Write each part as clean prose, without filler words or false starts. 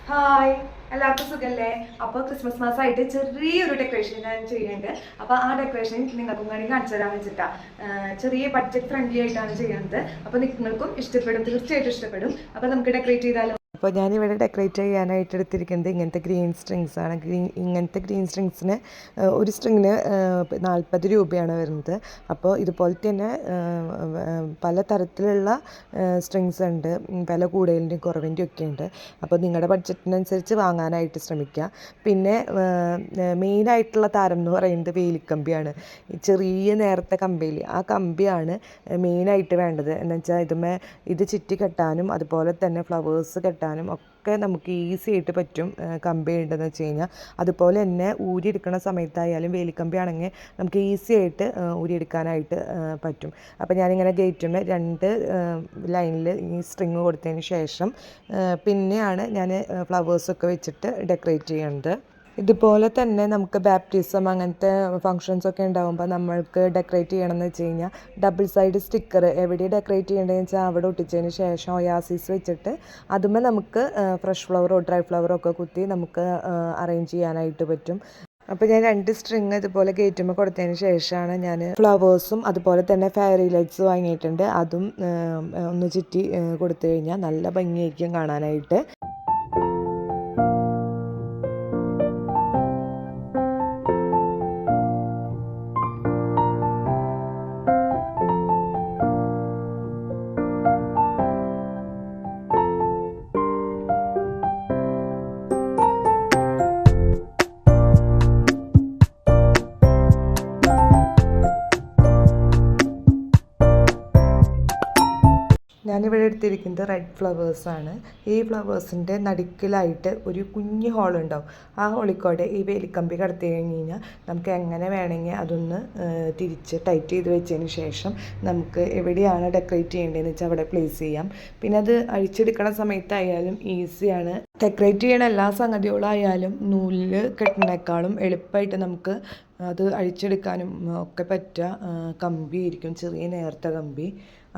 Hi, എല്ലാവർക്കും സുഖല്ലേ? അപ്പോൾ ക്രിസ്മസ് മാസമായിട്ട് ചെറിയൊരു ഡെക്കറേഷൻ ഞാൻ ചെയ്യുന്നുണ്ട്. അപ്പോൾ ആ ഡെക്കറേഷൻ നിങ്ങൾക്കും വേണ്ടി കാണിച്ചു തരാൻ വെച്ചിട്ടാ. ചെറിയ ബഡ്ജറ്റ് ഫ്രണ്ട്ലി ആയിട്ടാണ് ചെയ്യുന്നത്. അപ്പോൾ നിങ്ങൾക്കും ഇഷ്ടപ്പെടും, തീർച്ചയായിട്ടും ഇഷ്ടപ്പെടും. അപ്പോൾ നമുക്ക് ഡെക്കറേറ്റ് ചെയ്താലോ? അപ്പോൾ ഞാനിവിടെ ഡെക്കറേറ്റ് ചെയ്യാനായിട്ട് എടുത്തിരിക്കുന്നത് ഇങ്ങനത്തെ ഗ്രീൻ സ്ട്രിങ്സ് ആണ്. ഇങ്ങനത്തെ ഗ്രീൻ സ്ട്രിങ്സിന് ഒരു സ്ട്രിങ്ങിന് 40 രൂപയാണ് വരുന്നത്. അപ്പോൾ ഇതുപോലെ തന്നെ പല തരത്തിലുള്ള സ്ട്രിങ്സ് ഉണ്ട്, വില കൂടുതലിൻ്റെയും കുറവിൻ്റെയും ഒക്കെ ഉണ്ട്. അപ്പോൾ നിങ്ങളുടെ ബഡ്ജറ്റിനനുസരിച്ച് വാങ്ങാനായിട്ട് ശ്രമിക്കുക. പിന്നെ മെയിനായിട്ടുള്ള താരം എന്ന് പറയുന്നത് വേലിക്കമ്പിയാണ്. ചെറിയ നേരത്തെ കമ്പിയിൽ ആ കമ്പിയാണ് മെയിനായിട്ട് വേണ്ടത്. എന്ന് വെച്ചാൽ ഇത് ചുറ്റി കെട്ടാനും അതുപോലെ തന്നെ ഫ്ലവേഴ്സ് കെട്ടാനും ഒക്കെ നമുക്ക് ഈസി ആയിട്ട് പറ്റും. കമ്പി ഉണ്ടെന്ന് വെച്ച് കഴിഞ്ഞാൽ അതുപോലെ തന്നെ ഊരിയെടുക്കുന്ന സമയത്തായാലും വേലിക്കമ്പി ആണെങ്കിൽ നമുക്ക് ഈസി ആയിട്ട് ഊരിയെടുക്കാനായിട്ട് പറ്റും. അപ്പോൾ ഞാനിങ്ങനെ ഗേറ്റിന് 2 ലൈനിൽ ഈ സ്ട്രിങ് കൊടുത്തതിന് ശേഷം പിന്നെയാണ് ഞാൻ ഫ്ലവേഴ്സൊക്കെ വെച്ചിട്ട് ഡെക്കറേറ്റ് ചെയ്യുന്നത്. ഇതുപോലെ തന്നെ നമുക്ക് ബാപ്റ്റിസം അങ്ങനത്തെ ഫങ്ഷൻസൊക്കെ ഉണ്ടാകുമ്പോൾ നമ്മൾക്ക് ഡെക്കറേറ്റ് ചെയ്യണമെന്ന് വെച്ച് കഴിഞ്ഞാൽ ഡബിൾ സൈഡ് സ്റ്റിക്കർ എവിടെ ഡെക്കറേറ്റ് ചെയ്യേണ്ടതെന്ന് വെച്ചാൽ അവിടെ ഒട്ടിച്ചതിന് ശേഷം ഒയാസിസ് വെച്ചിട്ട് അതുമേ നമുക്ക് ഫ്രഷ് ഫ്ലവറോ ഡ്രൈ ഫ്ലവറോ ഒക്കെ കുത്തി നമുക്ക് അറേഞ്ച് ചെയ്യാനായിട്ട് പറ്റും. അപ്പോൾ ഞാൻ 2 സ്ട്രിങ് ഇതുപോലെ ഗേറ്റുമ്പോൾ കൊടുത്തതിന് ശേഷമാണ് ഞാൻ ഫ്ലവേഴ്സും അതുപോലെ തന്നെ ഫെയറി ലൈറ്റ്സ് വാങ്ങിയിട്ടുണ്ട്. അതും ഒന്ന് ചുറ്റി കൊടുത്തു കഴിഞ്ഞാൽ നല്ല ഭംഗിയായിരിക്കും കാണാനായിട്ട്. ഞാനിവിടെ എടുത്തിരിക്കുന്നത് റെഡ് ഫ്ലവേഴ്സാണ്. ഈ ഫ്ലവേഴ്സിൻ്റെ നടുക്കിലായിട്ട് ഒരു കുഞ്ഞ് ഹോളുണ്ടാവും. ആ ഹോളിക്കോടെ ഈ വേലിക്കമ്പി കടത്തി കഴിഞ്ഞ് കഴിഞ്ഞാൽ നമുക്ക് എങ്ങനെ വേണമെങ്കിൽ അതൊന്ന് തിരിച്ച് ടൈറ്റ് ചെയ്ത് വെച്ചതിന് ശേഷം നമുക്ക് എവിടെയാണ് ഡെക്കറേറ്റ് ചെയ്യേണ്ടതെന്ന് വെച്ചാൽ അവിടെ പ്ലേസ് ചെയ്യാം. പിന്നെ അത് അഴിച്ചെടുക്കണ സമയത്തായാലും ഈസിയാണ്. ഡെക്കറേറ്റ് ചെയ്യണ എല്ലാ സംഗതികളായാലും നൂലിൽ കെട്ടുന്നേക്കാളും എളുപ്പമായിട്ട് നമുക്ക് അത് അഴിച്ചെടുക്കാനും ഒക്കെ പറ്റുക കമ്പിയായിരിക്കും, ചെറിയ നേർത്ത കമ്പി.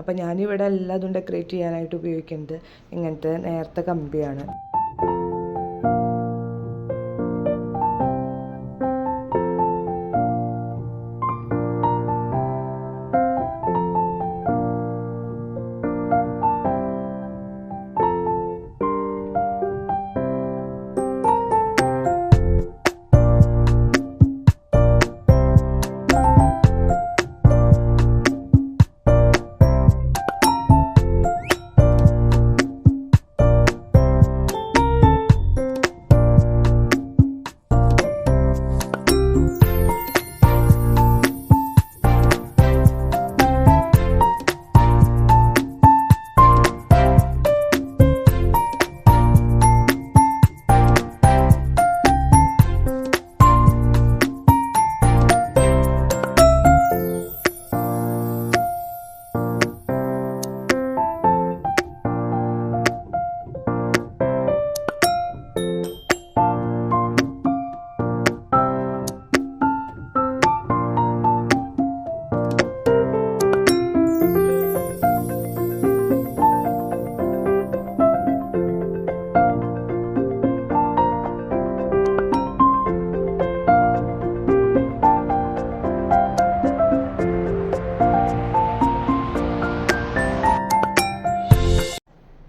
അപ്പം ഞാനിവിടെ എല്ലാതും ഡെക്കറേറ്റ് ചെയ്യാനായിട്ട് ഉപയോഗിക്കുന്നത് ഇങ്ങനത്തെ നേർത്ത കമ്പിയാണ്.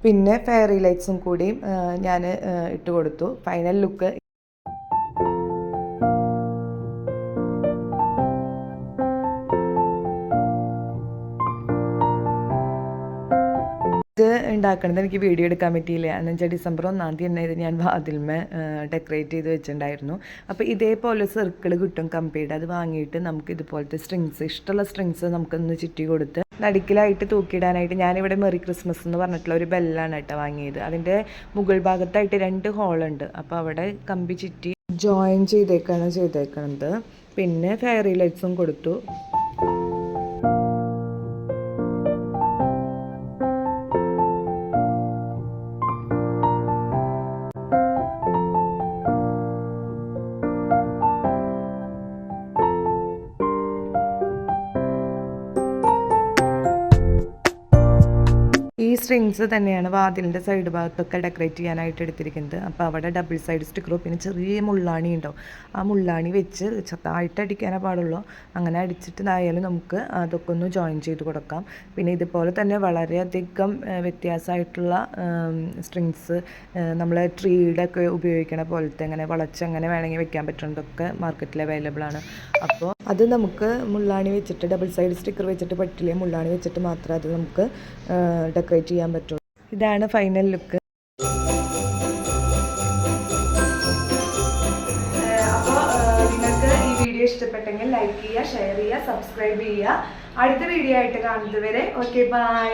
പിന്നെ ഫെയറി ലൈറ്റ്സും കൂടി ഞാൻ ഇട്ട് കൊടുത്തു. ഫൈനൽ ലുക്ക് ഇത് ഉണ്ടാക്കണത് എനിക്ക് വീഡിയോ എടുക്കാൻ പറ്റിയില്ല. എന്ന് വെച്ചാൽ December 1 തന്നെ ഇത് ഞാൻ വാതിൽമേ ഡെക്കറേറ്റ് ചെയ്ത് വെച്ചിട്ടുണ്ടായിരുന്നു. അപ്പോൾ ഇതേപോലെ സർക്കിൾ കിട്ടും കമ്പിയുടെ, അത് വാങ്ങിയിട്ട് നമുക്ക് ഇതുപോലത്തെ സ്ട്രിങ്സ്, ഇഷ്ടമുള്ള സ്ട്രിങ്സ് നമുക്കൊന്ന് ചുറ്റി കൊടുത്ത് നടുക്കിലായിട്ട് തൂക്കിയിടാനായിട്ട് ഞാനിവിടെ മെറി ക്രിസ്മസ് എന്ന് പറഞ്ഞിട്ടുള്ള ഒരു ബെല്ലാണ് കേട്ടോ വാങ്ങിയത്. അതിൻ്റെ മുകൾ ഭാഗത്തായിട്ട് 2 ഹോളുണ്ട്. അപ്പോൾ അവിടെ കമ്പി ചുറ്റി ജോയിൻ ചെയ്തേക്കണത്. പിന്നെ ഫെയറി ലൈറ്റ്സും കൊടുത്തു. സ്ട്രിങ്സ് തന്നെയാണ് വാതിലിൻ്റെ സൈഡ് ഭാഗത്തൊക്കെ ഡെക്കറേറ്റ് ചെയ്യാനായിട്ട് എടുത്തിരിക്കുന്നത്. അപ്പോൾ അവിടെ ഡബിൾ സൈഡ് സ്റ്റിക്കറോ പിന്നെ ചെറിയ മുള്ളാണി ഉണ്ടാവും. ആ മുള്ളാണി വെച്ച് ചെറുതായിട്ട് അടിക്കാനേ പാടുള്ളൂ. അങ്ങനെ അടിച്ചിട്ടായാലും നമുക്ക് അതൊക്കെ ഒന്ന് ജോയിൻ ചെയ്ത് കൊടുക്കാം. പിന്നെ ഇതുപോലെ തന്നെ വളരെയധികം വ്യത്യാസമായിട്ടുള്ള സ്ട്രിങ്സ് നമ്മൾ ട്രീയുടെ ഒക്കെ ഉപയോഗിക്കണ പോലത്തെ അങ്ങനെ വളച്ചങ്ങനെ വേണമെങ്കിൽ വെക്കാൻ പറ്റുന്നതൊക്കെ മാർക്കറ്റിൽ അവൈലബിൾ ആണ്. അപ്പോൾ അത് നമുക്ക് മുള്ളാണി വെച്ചിട്ട് ഡബിൾ സൈഡ് സ്റ്റിക്കർ വെച്ചിട്ട് പറ്റില്ല, മുള്ളാണി വെച്ചിട്ട് മാത്രമേ അത് നമുക്ക് ഡെക്കറേറ്റ് ചെയ്യാൻ പറ്റുള്ളൂ. ഇതാണ് ഫൈനൽ ലുക്ക്. അപ്പോൾ നിങ്ങൾക്ക് ഈ വീഡിയോ ഇഷ്ടപ്പെട്ടെങ്കിൽ ലൈക്ക് ചെയ്യുക, ഷെയർ ചെയ്യുക, സബ്സ്ക്രൈബ് ചെയ്യുക. അടുത്ത വീഡിയോ ആയിട്ട് കാണുന്നത് വരെ ഓക്കെ, ബൈ.